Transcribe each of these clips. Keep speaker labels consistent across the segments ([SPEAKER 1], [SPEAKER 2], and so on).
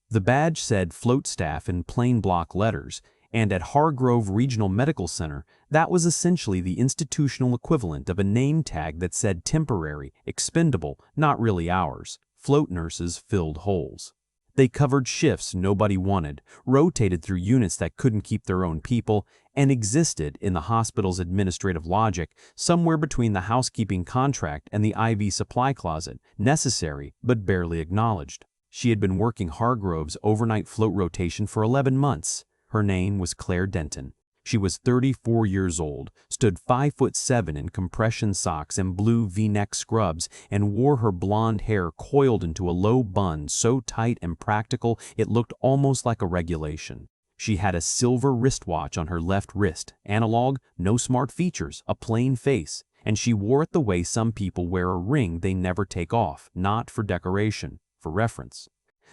[SPEAKER 1] The badge said float staff in plain block letters, and at Hargrove Regional Medical Center, that was essentially the institutional equivalent of a name tag that said temporary, expendable, not really ours. Float nurses filled holes. They covered shifts nobody wanted, rotated through units that couldn't keep their own people, and existed, in the hospital's administrative logic, somewhere between the housekeeping contract and the IV supply closet, necessary but barely acknowledged. She had been working Hargrove's overnight float rotation for 11 months. Her name was Claire Denton. She was 34 years old, stood 5'7" in compression socks and blue V-neck scrubs, and wore her blonde hair coiled into a low bun so tight and practical it looked almost like a regulation. She had a silver wristwatch on her left wrist, analog, no smart features, a plain face, and she wore it the way some people wear a ring they never take off, not for decoration, for reference.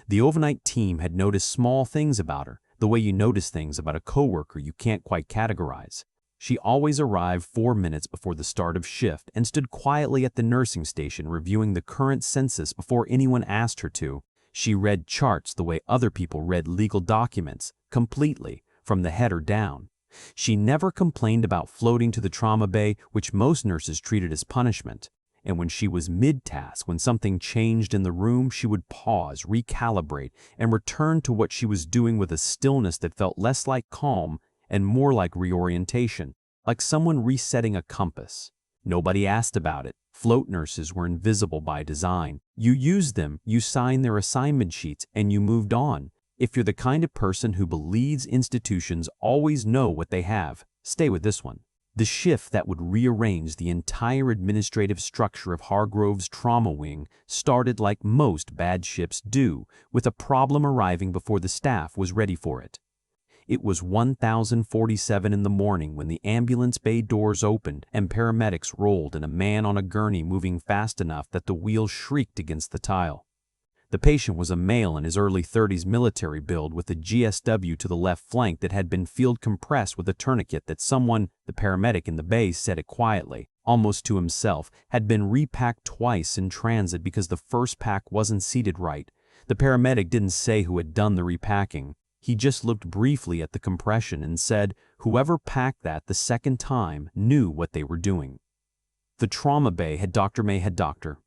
[SPEAKER 1] The overnight team had noticed small things about her, the way you notice things about a coworker you can't quite categorize. She always arrived 4 minutes before the start of shift and stood quietly at the nursing station reviewing the current census before anyone asked her to. She read charts the way other people read legal documents, completely, from the header down. She never complained about floating to the trauma bay, which most nurses treated as punishment. And when she was mid-task, when something changed in the room, she would pause, recalibrate, and return to what she was doing with a stillness that felt less like calm and more like reorientation, like someone resetting a compass. Nobody asked about it. Float nurses were invisible by design. You used them, you signed their assignment sheets, and you moved on. If you're the kind of person who believes institutions always know what they have, stay with this one. The shift that would rearrange the entire administrative structure of Hargrove's trauma wing started like most bad shifts do, with a problem arriving before the staff was ready for it. It was 1047 in the morning when the ambulance bay doors opened and paramedics rolled in a man on a gurney moving fast enough that the wheels shrieked against the tile. The patient was a male in his early 30s, military build with a GSW to the left flank that had been field compressed with a tourniquet that someone, the paramedic in the bay, said it quietly, almost to himself, had been repacked twice in transit because the first pack wasn't seated right. The paramedic didn't say who had done the repacking. He just looked briefly at the compression and said whoever packed that the second time knew what they were doing. The trauma bay had Dr. May had Dr.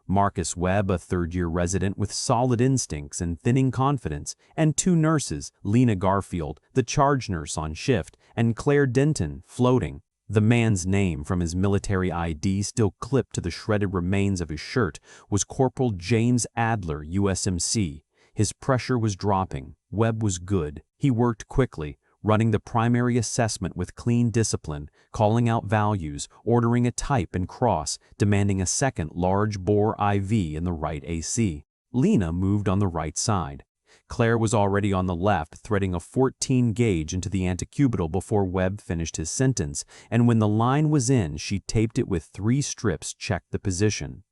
[SPEAKER 1] Marcus Webb, a third-year resident with solid instincts and thinning confidence, and 2 nurses, Lena Garfield, the charge nurse on shift, and Claire Denton, floating. The man's name, from his military ID still clipped to the shredded remains of his shirt, was Corporal James Adler, USMC. His pressure was dropping. Webb was good. He worked quickly, running the primary assessment with clean discipline, calling out values, ordering a type and cross, demanding a second large-bore IV in the right AC. Lena moved on the right side. Claire was already on the left, threading a 14 gauge into the antecubital before Webb finished his sentence, and when the line was in, she taped it with 3 strips, checked the position,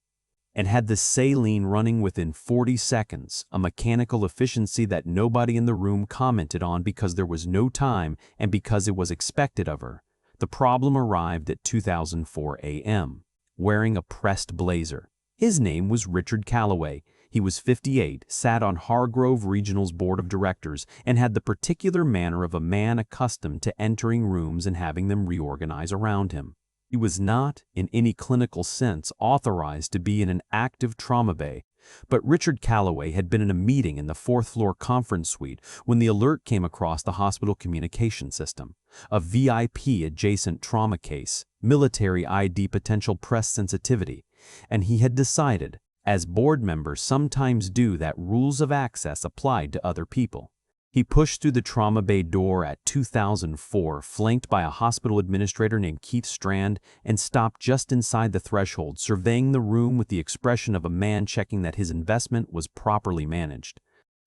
[SPEAKER 1] and had the saline running within 40 seconds, a mechanical efficiency that nobody in the room commented on because there was no time and because it was expected of her. The problem arrived at 2004 a.m., wearing a pressed blazer. His name was Richard Calloway. He was 58, sat on Hargrove Regional's board of directors, and had the particular manner of a man accustomed to entering rooms and having them reorganize around him. He was not, in any clinical sense, authorized to be in an active trauma bay, but Richard Calloway had been in a meeting in the 4th-floor conference suite when the alert came across the hospital communication system. A VIP-adjacent trauma case, military ID potential press sensitivity, and he had decided, as board members sometimes do, that rules of access applied to other people. He pushed through the trauma bay door at 2004, flanked by a hospital administrator named Keith Strand, and stopped just inside the threshold, surveying the room with the expression of a man checking that his investment was properly managed.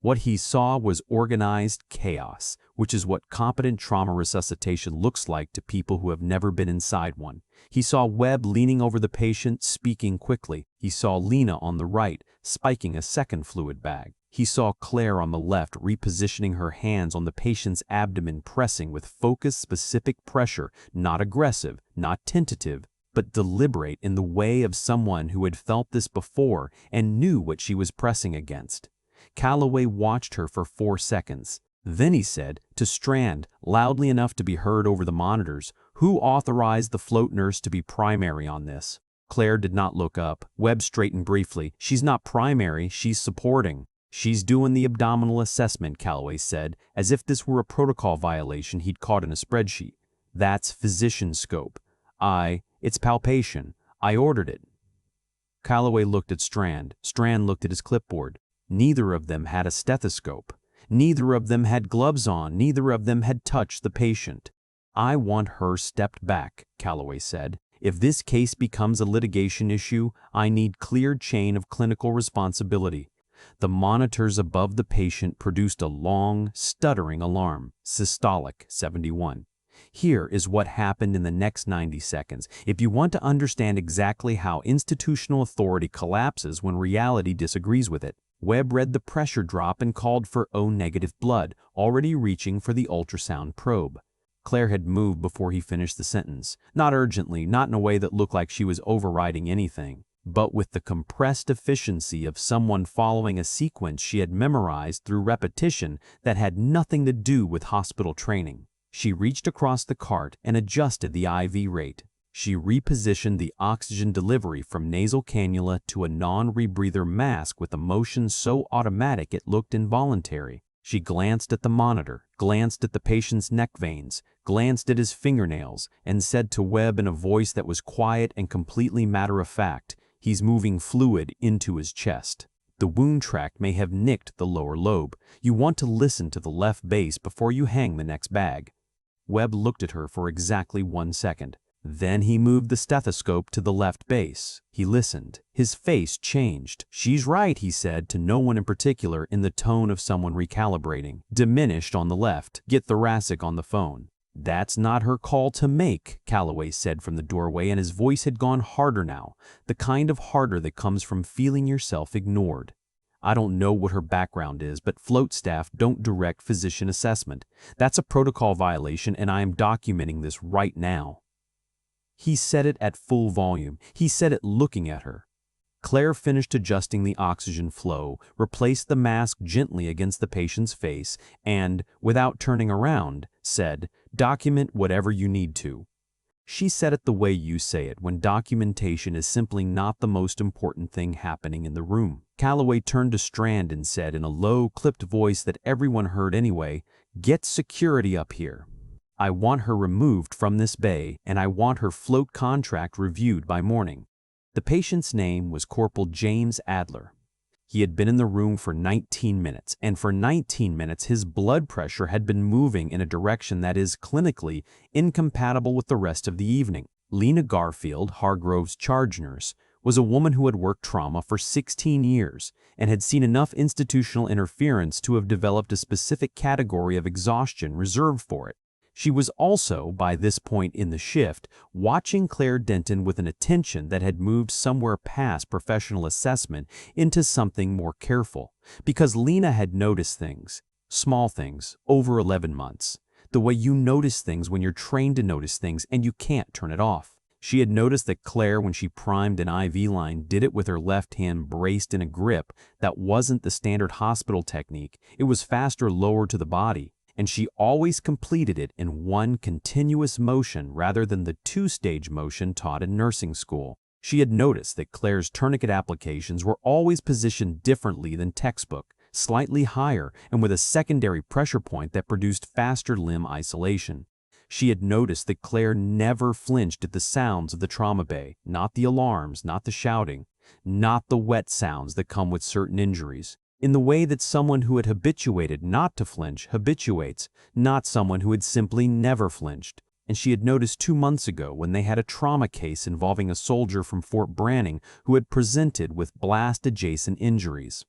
[SPEAKER 1] What he saw was organized chaos, which is what competent trauma resuscitation looks like to people who have never been inside one. He saw Webb leaning over the patient, speaking quickly. He saw Lena on the right, spiking a second fluid bag. He saw Claire on the left repositioning her hands on the patient's abdomen, pressing with focused, specific pressure, not aggressive, not tentative, but deliberate in the way of someone who had felt this before and knew what she was pressing against. Calloway watched her for 4 seconds. Then he said, to Strand, loudly enough to be heard over the monitors, "Who authorized the float nurse to be primary on this?" Claire did not look up. Webb straightened briefly. "She's not primary, she's supporting." "She's doing the abdominal assessment," Calloway said, as if this were a protocol violation he'd caught in a spreadsheet. "That's physician scope. It's palpation. I ordered it." Calloway looked at Strand. Strand looked at his clipboard. Neither of them had a stethoscope. Neither of them had gloves on. Neither of them had touched the patient. "I want her stepped back," Calloway said. "If this case becomes a litigation issue, I need clear chain of clinical responsibility." The monitors above the patient produced a long, stuttering alarm, systolic 71. Here is what happened in the next 90 seconds. If you want to understand exactly how institutional authority collapses when reality disagrees with it. Webb read the pressure drop and called for O-negative blood, already reaching for the ultrasound probe. Claire had moved before he finished the sentence. Not urgently, not in a way that looked like she was overriding anything, but with the compressed efficiency of someone following a sequence she had memorized through repetition that had nothing to do with hospital training. She reached across the cart and adjusted the IV rate. She repositioned the oxygen delivery from nasal cannula to a non-rebreather mask with a motion so automatic it looked involuntary. She glanced at the monitor, glanced at the patient's neck veins, glanced at his fingernails, and said to Webb in a voice that was quiet and completely matter-of-fact, "He's moving fluid into his chest. The wound tract may have nicked the lower lobe. You want to listen to the left base before you hang the next bag." Webb looked at her for exactly 1 second. Then he moved the stethoscope to the left base. He listened. His face changed. "She's right," he said to no one in particular in the tone of someone recalibrating. "Diminished on the left. Get thoracic on the phone." "That's not her call to make," Calloway said from the doorway, and his voice had gone harder now, the kind of harder that comes from feeling yourself ignored. "I don't know what her background is, but float staff don't direct physician assessment. That's a protocol violation, and I am documenting this right now." He said it at full volume. He said it looking at her. Claire finished adjusting the oxygen flow, replaced the mask gently against the patient's face, and, without turning around, said, "Document whatever you need to." She said it the way you say it, when documentation is simply not the most important thing happening in the room. Calloway turned to Strand and said in a low, clipped voice that everyone heard anyway, "Get security up here. I want her removed from this bay, and I want her float contract reviewed by morning." The patient's name was Corporal James Adler. He had been in the room for 19 minutes, and for 19 minutes his blood pressure had been moving in a direction that is, clinically, incompatible with the rest of the evening. Lena Garfield, Hargrove's charge nurse, was a woman who had worked trauma for 16 years and had seen enough institutional interference to have developed a specific category of exhaustion reserved for it. She was also, by this point in the shift, watching Claire Denton with an attention that had moved somewhere past professional assessment into something more careful, because Lena had noticed things, small things, over 11 months, the way you notice things when you're trained to notice things and you can't turn it off. She had noticed that Claire, when she primed an IV line, did it with her left hand braced in a grip that wasn't the standard hospital technique. It was faster lower to the body, and she always completed it in one continuous motion rather than the two-stage motion taught in nursing school. She had noticed that Claire's tourniquet applications were always positioned differently than textbook, slightly higher and with a secondary pressure point that produced faster limb isolation. She had noticed that Claire never flinched at the sounds of the trauma bay, not the alarms, not the shouting, not the wet sounds that come with certain injuries, in the way that someone who had habituated not to flinch habituates, not someone who had simply never flinched. And she had noticed 2 months ago when they had a trauma case involving a soldier from Fort Branning who had presented with blast-adjacent injuries.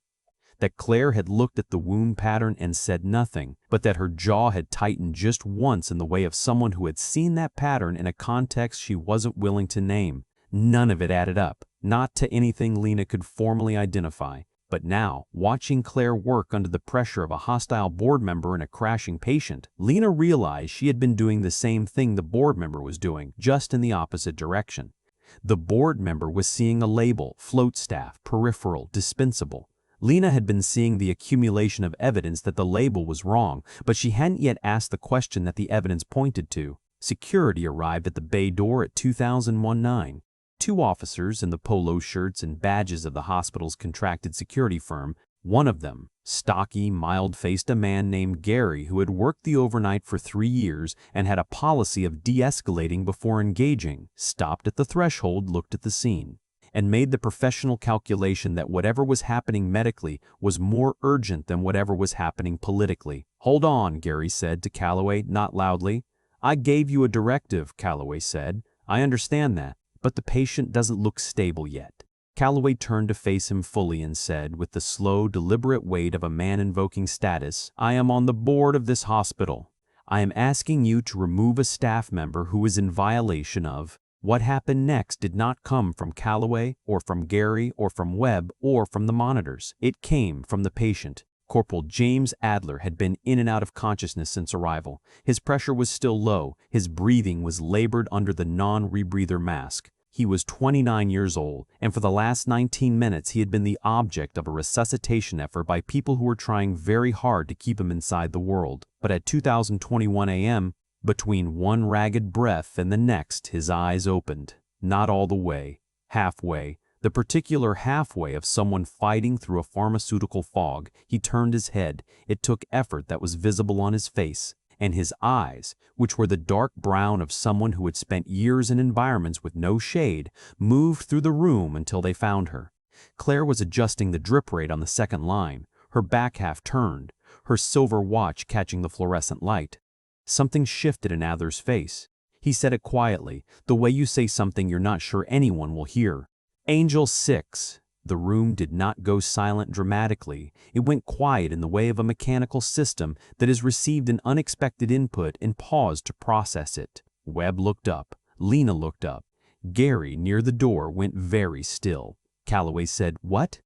[SPEAKER 1] That Claire had looked at the wound pattern and said nothing, but that her jaw had tightened just once in the way of someone who had seen that pattern in a context she wasn't willing to name. None of it added up, not to anything Lena could formally identify. But now, watching Claire work under the pressure of a hostile board member and a crashing patient, Lena realized she had been doing the same thing the board member was doing, just in the opposite direction. The board member was seeing a label, float staff, peripheral, dispensable. Lena had been seeing the accumulation of evidence that the label was wrong, but she hadn't yet asked the question that the evidence pointed to. Security arrived at the bay door at 2019. Two officers in the polo shirts and badges of the hospital's contracted security firm. One of them, stocky, mild-faced, a man named Gary who had worked the overnight for 3 years and had a policy of de-escalating before engaging, stopped at the threshold, looked at the scene, and made the professional calculation that whatever was happening medically was more urgent than whatever was happening politically. "Hold on," Gary said to Calloway, not loudly. "I gave you a directive," Calloway said. "I understand that, but the patient doesn't look stable yet." Calloway turned to face him fully and said, with the slow, deliberate weight of a man invoking status, "I am on the board of this hospital. I am asking you to remove a staff member who is in violation of—" What happened next did not come from Calloway or from Gary or from Webb or from the monitors. It came from the patient. Corporal James Adler had been in and out of consciousness since arrival. His pressure was still low. His breathing was labored under the non-rebreather mask. He was 29 years old, and for the last 19 minutes he had been the object of a resuscitation effort by people who were trying very hard to keep him inside the world. But at 2021 a.m., between one ragged breath and the next, his eyes opened. Not all the way. Halfway. The particular halfway of someone fighting through a pharmaceutical fog. He turned his head. It took effort that was visible on his face. And his eyes, which were the dark brown of someone who had spent years in environments with no shade, moved through the room until they found her. Claire was adjusting the drip rate on the second line, her back half turned, her silver watch catching the fluorescent light. Something shifted in Adler's face. He said it quietly, the way you say something you're not sure anyone will hear. "Angel 6. The room did not go silent dramatically. It went quiet in the way of a mechanical system that has received an unexpected input and paused to process it. Webb looked up. Lena looked up. Gary, near the door, went very still. Calloway said, "What?"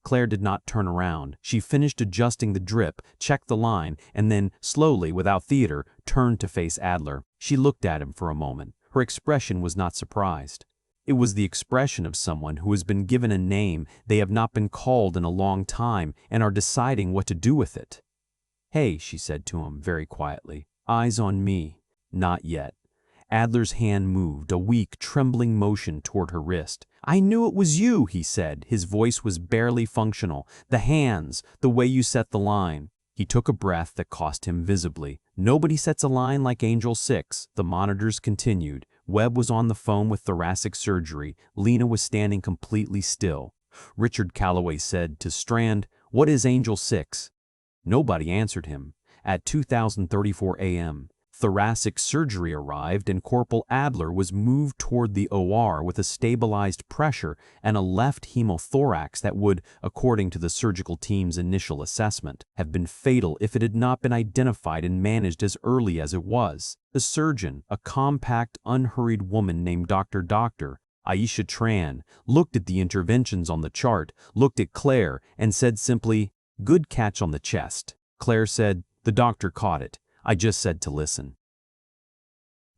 [SPEAKER 1] Claire did not turn around. She finished adjusting the drip, checked the line, and then, slowly, without theater, turned to face Adler. She looked at him for a moment. Her expression was not surprised. It was the expression of someone who has been given a name they have not been called in a long time and are deciding what to do with it. "Hey," she said to him very quietly. "Eyes on me." "Not yet." Adler's hand moved, a weak, trembling motion toward her wrist. "I knew it was you," he said. His voice was barely functional. "The hands, the way you set the line." He took a breath that cost him visibly. "Nobody sets a line like Angel 6. The monitors continued. Webb was on the phone with thoracic surgery. Lena was standing completely still. Richard Calloway said to Strand, "What is Angel 6? Nobody answered him. At 2034 a.m., thoracic surgery arrived and Corporal Adler was moved toward the OR with a stabilized pressure and a left hemothorax that would, according to the surgical team's initial assessment, have been fatal if it had not been identified and managed as early as it was. The surgeon, a compact, unhurried woman named Dr. Aisha Tran, looked at the interventions on the chart, looked at Claire, and said simply, "Good catch on the chest." Claire said, "The doctor caught it. I just said to listen."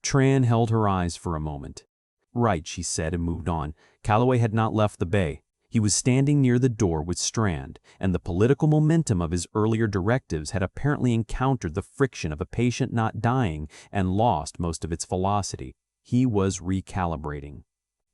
[SPEAKER 1] Tran held her eyes for a moment. "Right," she said and moved on. Calloway had not left the bay. He was standing near the door with Strand, and the political momentum of his earlier directives had apparently encountered the friction of a patient not dying and lost most of its velocity. He was recalibrating.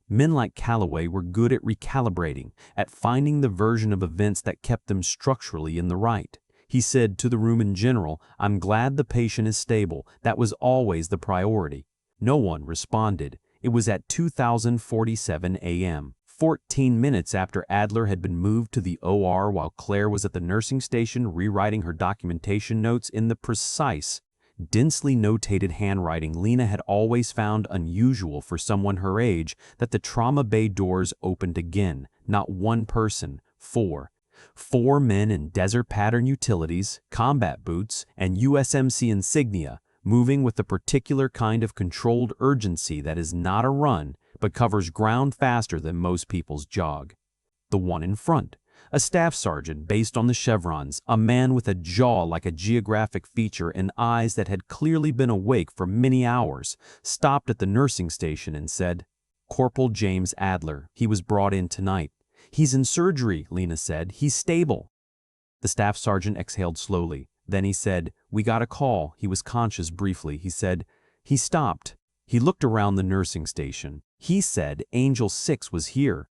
[SPEAKER 1] Men like Calloway were good at recalibrating, at finding the version of events that kept them structurally in the right. He said to the room in general, "I'm glad the patient is stable. That was always the priority." No one responded. It was at 2047 a.m., 14 minutes after Adler had been moved to the OR while Claire was at the nursing station rewriting her documentation notes in the precise, densely notated handwriting Lena had always found unusual for someone her age, that the trauma bay doors opened again. Not one person, four. 4 men in desert pattern utilities, combat boots, and USMC insignia, moving with the particular kind of controlled urgency that is not a run, but covers ground faster than most people's jog. The one in front, a staff sergeant based on the chevrons, a man with a jaw like a geographic feature and eyes that had clearly been awake for many hours, stopped at the nursing station and said, "Corporal James Adler. He was brought in tonight. "He's in surgery," Lena said. "He's stable." The staff sergeant exhaled slowly. Then he said, "We got a call." He was conscious briefly. He said, "He stopped." He looked around the nursing station. He said Angel 6 was here.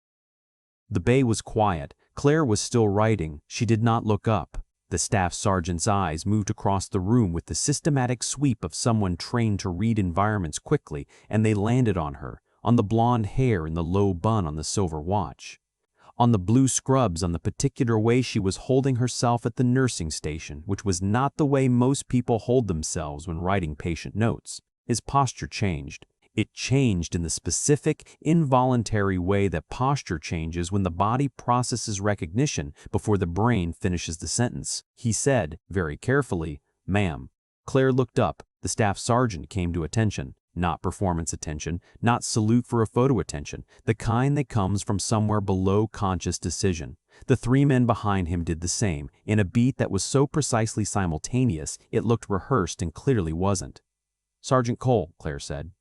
[SPEAKER 1] The bay was quiet. Claire was still writing. She did not look up. The staff sergeant's eyes moved across the room with the systematic sweep of someone trained to read environments quickly, and they landed on her, on the blonde hair in the low bun on the silver watch, on the blue scrubs, on the particular way she was holding herself at the nursing station, which was not the way most people hold themselves when writing patient notes. His posture changed. It changed in the specific, involuntary way that posture changes when the body processes recognition before the brain finishes the sentence. He said, very carefully, "Ma'am." Claire looked up. The staff sergeant came to attention. Not performance attention, not salute for a photo attention, the kind that comes from somewhere below conscious decision. The three men behind him did the same, in a beat that was so precisely simultaneous it looked rehearsed and clearly wasn't. "Sergeant Cole," Claire said.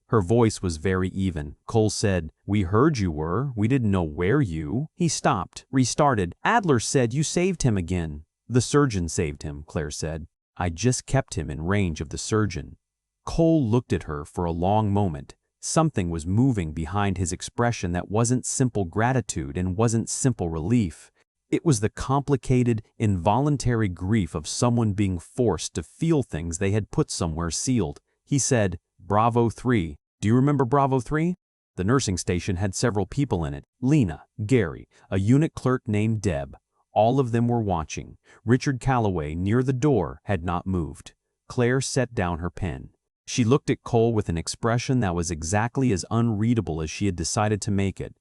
[SPEAKER 1] Her voice was very even. Cole said, "We heard you were. We didn't know where you—" He stopped, restarted. "Adler said you saved him again." "The surgeon saved him," Claire said. "I just kept him in range of the surgeon." Cole looked at her for a long moment. Something was moving behind his expression that wasn't simple gratitude and wasn't simple relief. It was the complicated, involuntary grief of someone being forced to feel things they had put somewhere sealed. He said, "Bravo 3. Do you remember Bravo 3? The nursing station had several people in it. Lena, Gary, a unit clerk named Deb. All of them were watching. Richard Calloway, near the door, had not moved." Claire set down her pen. She looked at Cole with an expression that was exactly as unreadable as she had decided to make it.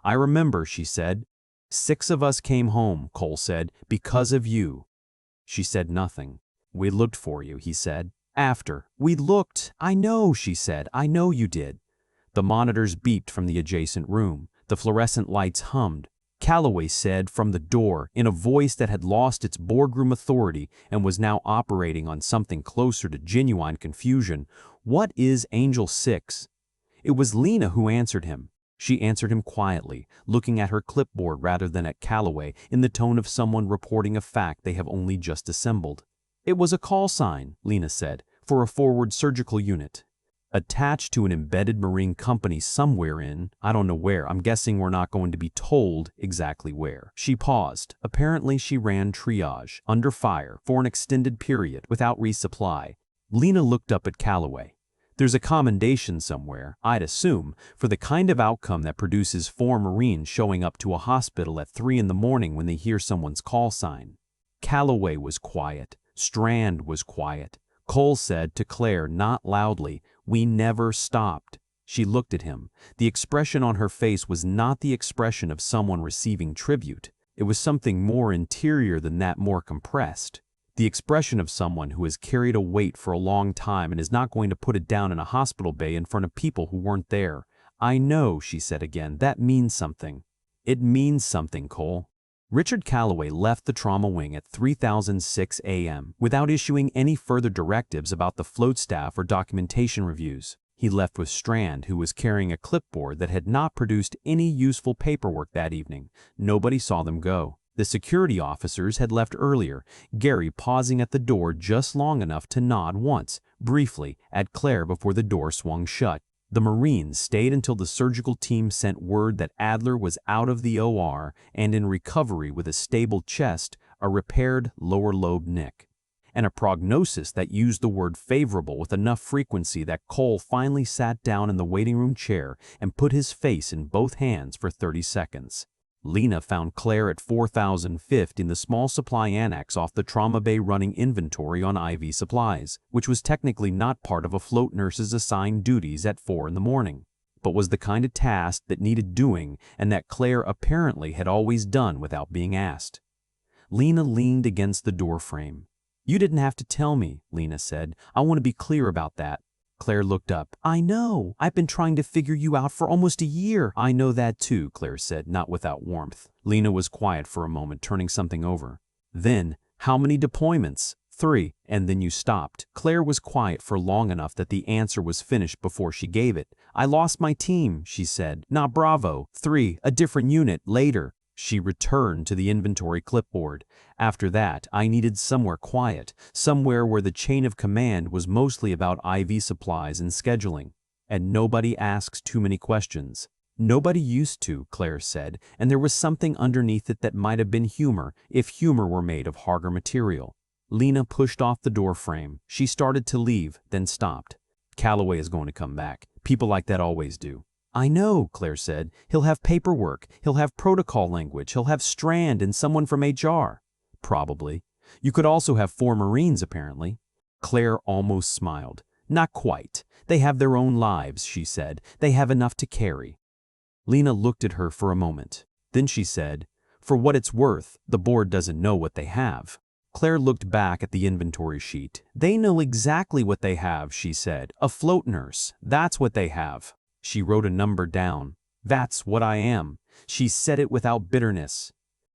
[SPEAKER 1] "I remember," she said. "6 of us came home," Cole said, "because of you." She said nothing. "We looked for you," he said. "After. We looked." "I know," she said. "I know you did." The monitors beeped from the adjacent room. The fluorescent lights hummed. Calloway said from the door, in a voice that had lost its boardroom authority and was now operating on something closer to genuine confusion, "What is Angel 6? It was Lena who answered him. She answered him quietly, looking at her clipboard rather than at Calloway, in the tone of someone reporting a fact they have only just assembled. "It was a call sign," Lena said, "for a forward surgical unit. Attached to an embedded Marine company somewhere in, I don't know where, I'm guessing we're not going to be told exactly where." She paused. Apparently she ran triage, under fire, for an extended period, without resupply. Lena looked up at Calloway. "There's a commendation somewhere, I'd assume, for the kind of outcome that produces 4 Marines showing up to a hospital at 3 in the morning when they hear someone's call sign." Calloway was quiet. Strand was quiet. Cole said to Claire, not loudly, "We never stopped." She looked at him. The expression on her face was not the expression of someone receiving tribute. It was something more interior than that, more compressed. The expression of someone who has carried a weight for a long time and is not going to put it down in a hospital bay in front of people who weren't there. "I know," she said again. "That means something." "It means something, Cole." Richard Calloway left the trauma wing at 3:06 a.m. without issuing any further directives about the float staff or documentation reviews. He left with Strand, who was carrying a clipboard that had not produced any useful paperwork that evening. Nobody saw them go. The security officers had left earlier, Gary pausing at the door just long enough to nod once, briefly, at Claire before the door swung shut. The Marines stayed until the surgical team sent word that Adler was out of the OR and in recovery with a stable chest, a repaired lower lobe nick, and a prognosis that used the word favorable with enough frequency that Cole finally sat down in the waiting room chair and put his face in both hands for 30 seconds. Lena found Claire at 4005th in the small supply annex off the trauma bay running inventory on IV supplies, which was technically not part of a float nurse's assigned duties at 4 in the morning, but was the kind of task that needed doing and that Claire apparently had always done without being asked. Lena leaned against the door frame. "You didn't have to tell me," Lena said. "I want to be clear about that." Claire looked up. "I know. I've been trying to figure you out for almost a year." "I know that too," Claire said, not without warmth. Lena was quiet for a moment, turning something over. "Then, how many deployments?" 3. "And then you stopped." Claire was quiet for long enough that the answer was finished before she gave it. "I lost my team," she said. "Not Bravo. 3, a different unit, later." She returned to the inventory clipboard. After that, I needed somewhere quiet, somewhere where the chain of command was mostly about IV supplies and scheduling. And nobody asks too many questions. Nobody used to, Claire said, and there was something underneath it that might have been humor if humor were made of harder material. Lena pushed off the door frame. She started to leave, then stopped. Calloway is going to come back. People like that always do. I know, Claire said. He'll have paperwork. He'll have protocol language. He'll have Strand and someone from HR. Probably. You could also have 4 Marines, apparently. Claire almost smiled. Not quite. They have their own lives, she said. They have enough to carry. Lena looked at her for a moment. Then she said, for what it's worth, the board doesn't know what they have. Claire looked back at the inventory sheet. They know exactly what they have, she said. A float nurse. That's what they have. She wrote a number down. That's what I am. She said it without bitterness.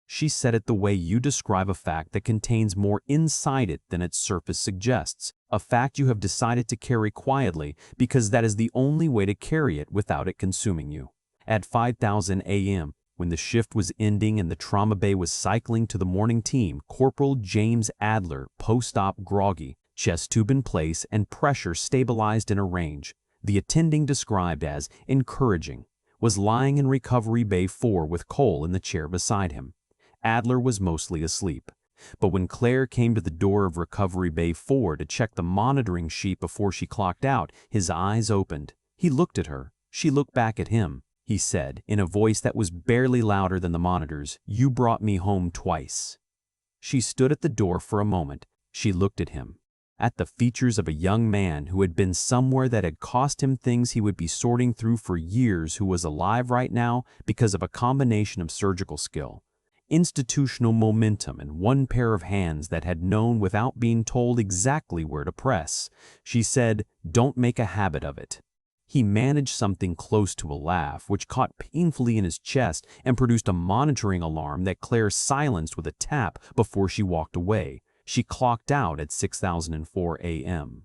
[SPEAKER 1] She said it the way you describe a fact that contains more inside it than its surface suggests. A fact you have decided to carry quietly because that is the only way to carry it without it consuming you. At 5:00 a.m., when the shift was ending and the trauma bay was cycling to the morning team, Corporal James Adler, post-op groggy, chest tube in place and pressure stabilized in a range, the attending described as encouraging, was lying in Recovery Bay 4 with Cole in the chair beside him. Adler was mostly asleep. But when Claire came to the door of Recovery Bay 4 to check the monitoring sheet before she clocked out, his eyes opened. He looked at her. She looked back at him. He said, in a voice that was barely louder than the monitors, "You brought me home twice." She stood at the door for a moment. She looked at him, at the features of a young man who had been somewhere that had cost him things he would be sorting through for years, who was alive right now because of a combination of surgical skill, institutional momentum, and one pair of hands that had known without being told exactly where to press. She said, "Don't make a habit of it." He managed something close to a laugh, which caught painfully in his chest and produced a monitoring alarm that Claire silenced with a tap before she walked away. She clocked out at 6:04 a.m.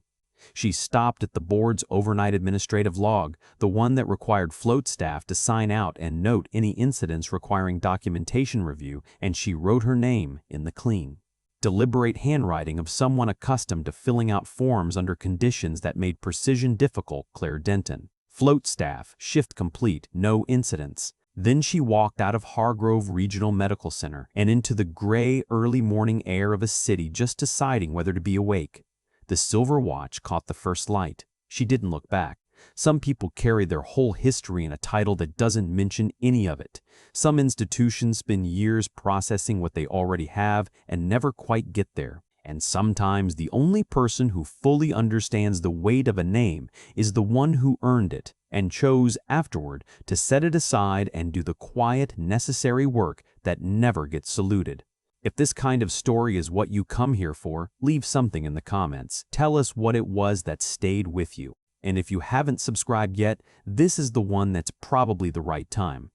[SPEAKER 1] She stopped at the board's overnight administrative log, the one that required float staff to sign out and note any incidents requiring documentation review, and she wrote her name in the clean, deliberate handwriting of someone accustomed to filling out forms under conditions that made precision difficult. Claire Denton. Float staff, shift complete, no incidents. Then she walked out of Hargrove Regional Medical Center and into the gray, early morning air of a city just deciding whether to be awake. The silver watch caught the first light. She didn't look back. Some people carry their whole history in a title that doesn't mention any of it. Some institutions spend years processing what they already have and never quite get there. And sometimes the only person who fully understands the weight of a name is the one who earned it and chose afterward to set it aside and do the quiet, necessary work that never gets saluted. If this kind of story is what you come here for, leave something in the comments. Tell us what it was that stayed with you. And if you haven't subscribed yet, this is the one that's probably the right time.